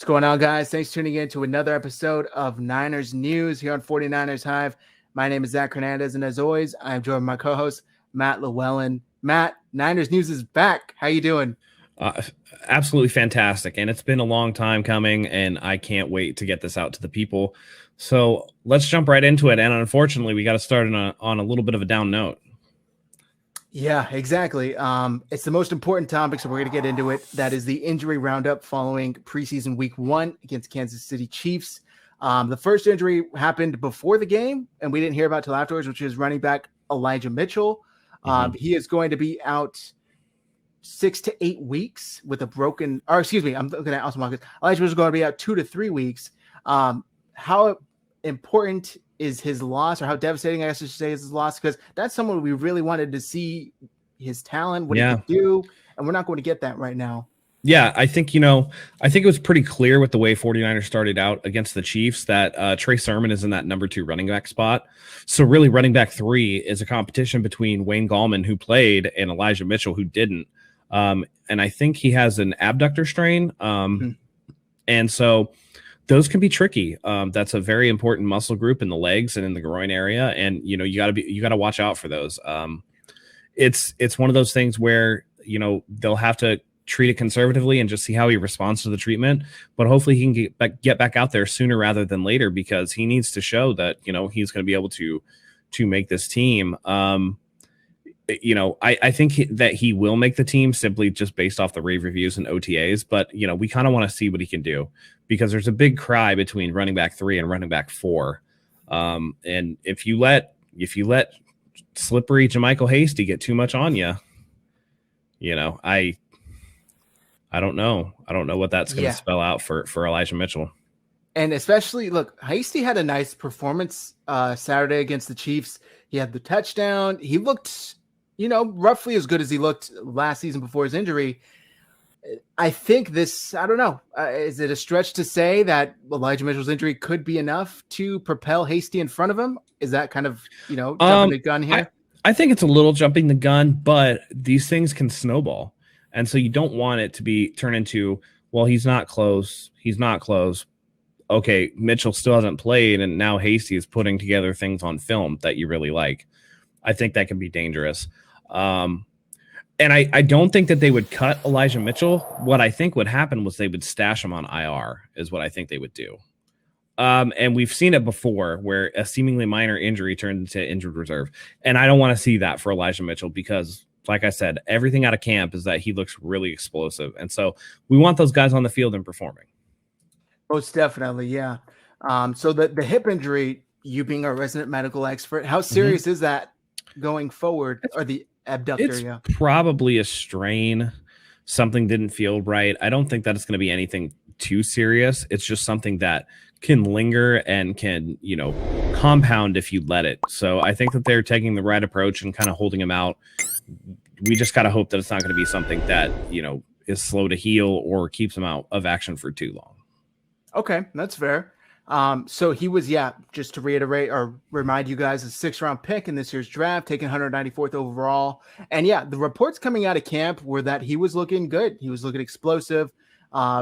going on, guys? Thanks for tuning in to another episode of Niners News here on 49ers Hive. My name is Zach Hernandez, and as always, I'm joined by my co-host, Matt Llewellyn. Matt, Niners News is back. How you doing? Absolutely fantastic, and it's been a long time coming, and I can't wait to get this out to the people. So let's jump right into it, and unfortunately, we got to start on a little bit of a down note. Yeah, exactly. It's the most important topic, so we're going to get into it. That is the injury roundup following preseason week 1 against Kansas City Chiefs. The first injury happened before the game, and we didn't hear about it till afterwards, which is running back Elijah Mitchell. He is going to be out 6 to 8 weeks with a broken, or excuse me, I'm looking at Austin Marcus. Elijah Mitchell is going to be out 2 to 3 weeks. How important is his loss, or how devastating, I guess I should say, is his loss? Because that's someone we really wanted to see his talent, what he could do, and we're not going to get that right now. Yeah, I think it was pretty clear with the way 49ers started out against the Chiefs that Trey Sermon is in that number 2 running back spot. So really running back 3 is a competition between Wayne Gallman, who played, and Elijah Mitchell, who didn't. And I think he has an abductor strain. And so those can be tricky. That's a very important muscle group in the legs and in the groin area. And, you got to watch out for those. It's one of those things where, they'll have to treat it conservatively and just see how he responds to the treatment. But hopefully he can get back out there sooner rather than later, because he needs to show that, he's going to be able to make this team. I think that he will make the team simply just based off the rave reviews and OTAs. But, we kind of want to see what he can do, because there's a big cry between running back 3 and running back 4. And if you let slippery JaMycal Hasty get too much on you, I don't know. I don't know what that's going to spell out for Elijah Mitchell. And especially, look, Hasty had a nice performance Saturday against the Chiefs. He had the touchdown. He looked, roughly as good as he looked last season before his injury. I think I don't know. Is it a stretch to say that Elijah Mitchell's injury could be enough to propel Hasty in front of him? Is that kind of, jumping the gun here? I think it's a little jumping the gun, but these things can snowball. And so you don't want it to turn into, well, he's not close. He's not close. Okay, Mitchell still hasn't played, and now Hasty is putting together things on film that you really like. I think that can be dangerous. And I don't think that they would cut Elijah Mitchell. What I think would happen was they would stash him on IR, is what I think they would do. And we've seen it before, where a seemingly minor injury turned into injured reserve. And I don't want to see that for Elijah Mitchell, because, like I said, everything out of camp is that he looks really explosive. And so we want those guys on the field and performing. Most definitely, yeah. So the hip injury, you being a resident medical expert, how serious is that going forward? Or the abductor? It's probably a strain. Something didn't feel right. I don't think that it's going to be anything too serious. It's just something that can linger and can, compound if you let it. So I think that they're taking the right approach and kind of holding him out. We just got to hope that it's not going to be something that, is slow to heal or keeps him out of action for too long. Okay, that's fair. So he was, just to reiterate or remind you guys, a 6th-round pick in this year's draft, taken 194th overall. And the reports coming out of camp were that he was looking good. He was looking explosive.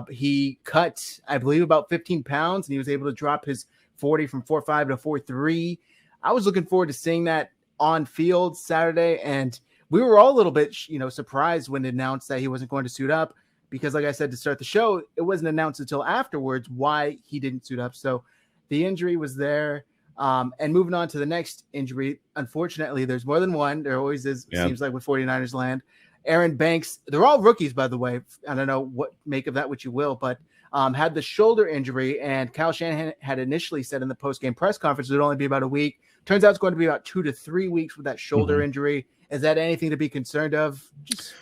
He cut, I believe, about 15 pounds, and he was able to drop his 40 from 4.5 to 4.3. I was looking forward to seeing that on field Saturday, and we were all a little bit, surprised when it announced that he wasn't going to suit up, because, like I said to start the show, it wasn't announced until afterwards why he didn't suit up. So the injury was there. And moving on to the next injury, unfortunately, there's more than one. There always is, seems like, with 49ers land. Aaron Banks, they're all rookies, by the way. I don't know what make of that what you will, but had the shoulder injury, and Kyle Shanahan had initially said in the post-game press conference it would only be about a week. Turns out it's going to be about 2 to 3 weeks with that shoulder injury. Is that anything to be concerned of? Just,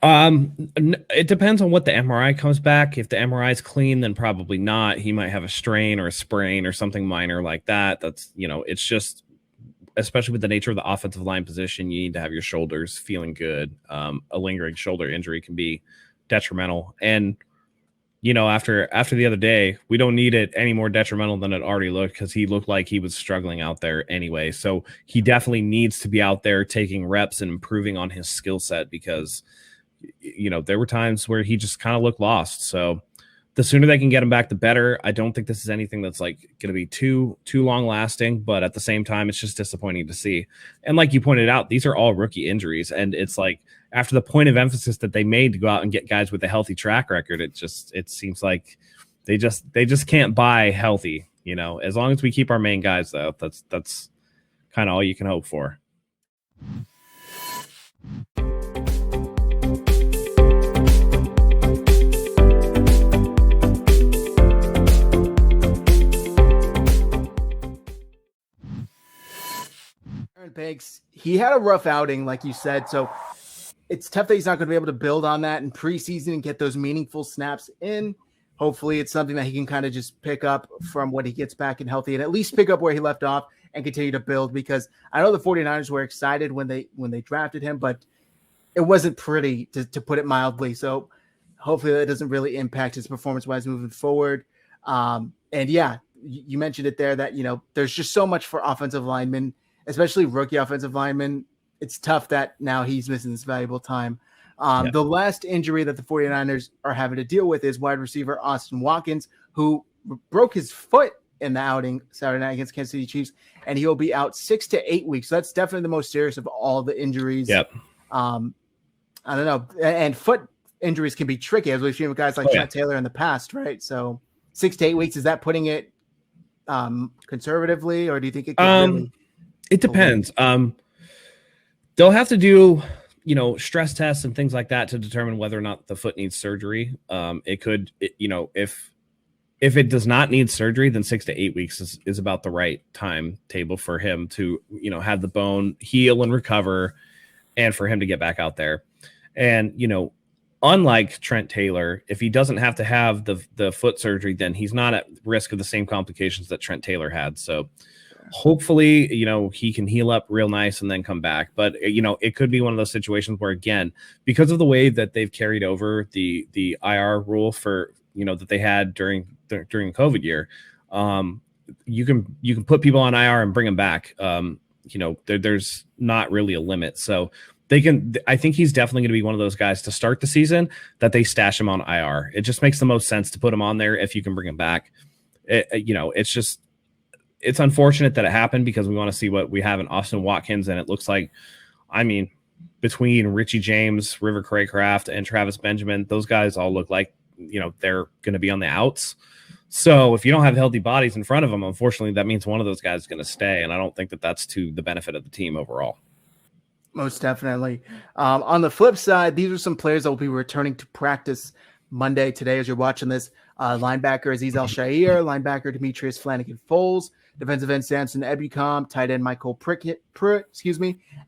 It depends on what the MRI comes back. If the MRI is clean, then probably not. He might have a strain or a sprain or something minor like that. That's, it's just, especially with the nature of the offensive line position, you need to have your shoulders feeling good. A lingering shoulder injury can be detrimental. And, after the other day, we don't need it any more detrimental than it already looked, because he looked like he was struggling out there anyway. So he definitely needs to be out there taking reps and improving on his skill set, because, there were times where he just kind of looked lost. So The sooner they can get him back, the better. I don't think this is anything that's like going to be too long lasting, but at the same time, it's just disappointing to see. And like you pointed out, these are all rookie injuries, and it's like after the point of emphasis that they made to go out and get guys with a healthy track record, it seems like they just can't buy healthy. As long as we keep our main guys, though, that's kind of all you can hope for. Aaron Banks, he had a rough outing, like you said, so it's tough that he's not going to be able to build on that in preseason and get those meaningful snaps in. Hopefully it's something that he can kind of just pick up from when he gets back and healthy and at least pick up where he left off and continue to build, because I know the 49ers were excited when they drafted him, but it wasn't pretty, to put it mildly. So hopefully that doesn't really impact his performance-wise moving forward. And yeah, you mentioned it there that, there's just so much for offensive linemen, especially rookie offensive linemen. It's tough that now he's missing this valuable time. The last injury that the 49ers are having to deal with is wide receiver Austin Watkins, who broke his foot in the outing Saturday night against Kansas City Chiefs, and he will be out 6 to 8 weeks. So that's definitely the most serious of all the injuries. Yep. I don't know. And foot injuries can be tricky, as we've seen with guys like Trent Taylor in the past, right? So 6 to 8 weeks, is that putting it conservatively, or do you think it could really? It depends. They'll have to do, stress tests and things like that to determine whether or not the foot needs surgery. If it does not need surgery, then 6 to 8 weeks is about the right timetable for him to, have the bone heal and recover, and for him to get back out there. And, unlike Trent Taylor, if he doesn't have to have the foot surgery, then he's not at risk of the same complications that Trent Taylor had. So hopefully, he can heal up real nice and then come back. But, it could be one of those situations where, again, because of the way that they've carried over the IR rule for, that they had during the COVID year, you can put people on IR and bring them back. There's not really a limit. So I think he's definitely going to be one of those guys to start the season that they stash him on IR. It just makes the most sense to put him on there if you can bring him back. It's unfortunate that it happened, because we want to see what we have in Austin Watkins. And it looks like, between Richie James, River Craycraft, and Travis Benjamin, those guys all look like, they're going to be on the outs. So if you don't have healthy bodies in front of them, unfortunately, that means one of those guys is going to stay. And I don't think that that's to the benefit of the team overall. Most definitely. On the flip side, these are some players that will be returning to practice Monday today as you're watching this. Linebacker Aziz Al-Shaair, linebacker Demetrius Flanagan-Foles, defensive end Samson Ebukam, tight end Michael Pruitt,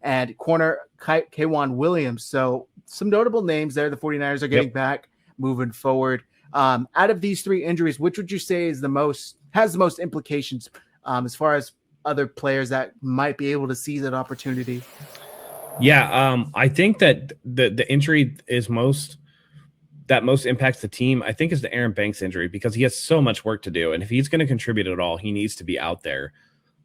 and corner K'Wan Williams. So some notable names there the 49ers are getting back moving forward. Out of these three injuries, which would you say has the most implications as far as other players that might be able to seize that opportunity? Yeah, I think that the injury is most impacts the team, I think, is the Aaron Banks injury, because he has so much work to do. And if he's going to contribute at all, he needs to be out there.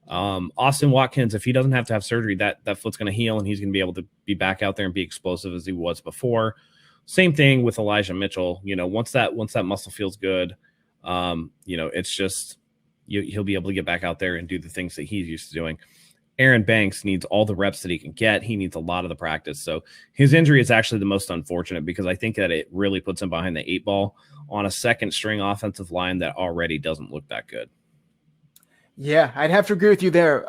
Austin Watkins, if he doesn't have to have surgery, that foot's going to heal and he's going to be able to be back out there and be explosive as he was before. Same thing with Elijah Mitchell. Once that muscle feels good, it's just he'll be able to get back out there and do the things that he's used to doing. Aaron Banks needs all the reps that he can get. He needs a lot of the practice. So his injury is actually the most unfortunate, because I think that it really puts him behind the 8 ball on a second string offensive line that already doesn't look that good. Yeah, I'd have to agree with you there.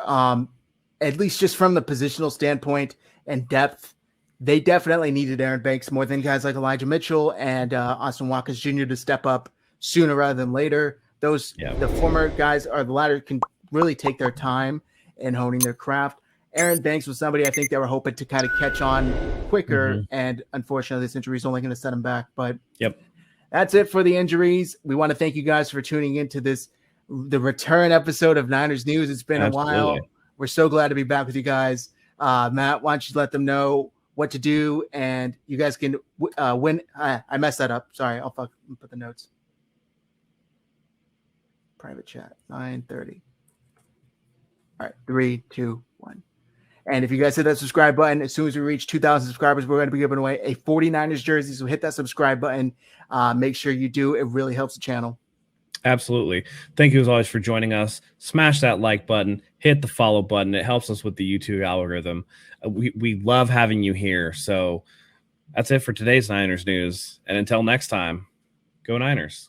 At least just from the positional standpoint and depth, they definitely needed Aaron Banks more than guys like Elijah Mitchell and Austin Watkins Jr. to step up sooner rather than later. The former guys, or the latter, can really take their time in honing their craft. Aaron Banks was somebody I think they were hoping to kind of catch on quicker, and unfortunately this injury is only going to set him back. But that's it for the injuries. We want to thank you guys for tuning into the return episode of Niners News. It's been a while. We're so glad to be back with you guys. Matt, why don't you let them know what to do, and you guys can win. I messed that up. Sorry, I'll put the notes. Private chat, 9:30. All right, 3, 2, 1. And if you guys hit that subscribe button, as soon as we reach 2,000 subscribers, we're going to be giving away a 49ers jersey. So hit that subscribe button. Make sure you do. It really helps the channel. Absolutely. Thank you as always for joining us. Smash that like button, hit the follow button. It helps us with the YouTube algorithm. We love having you here. So that's it for today's Niners news. And until next time, go Niners.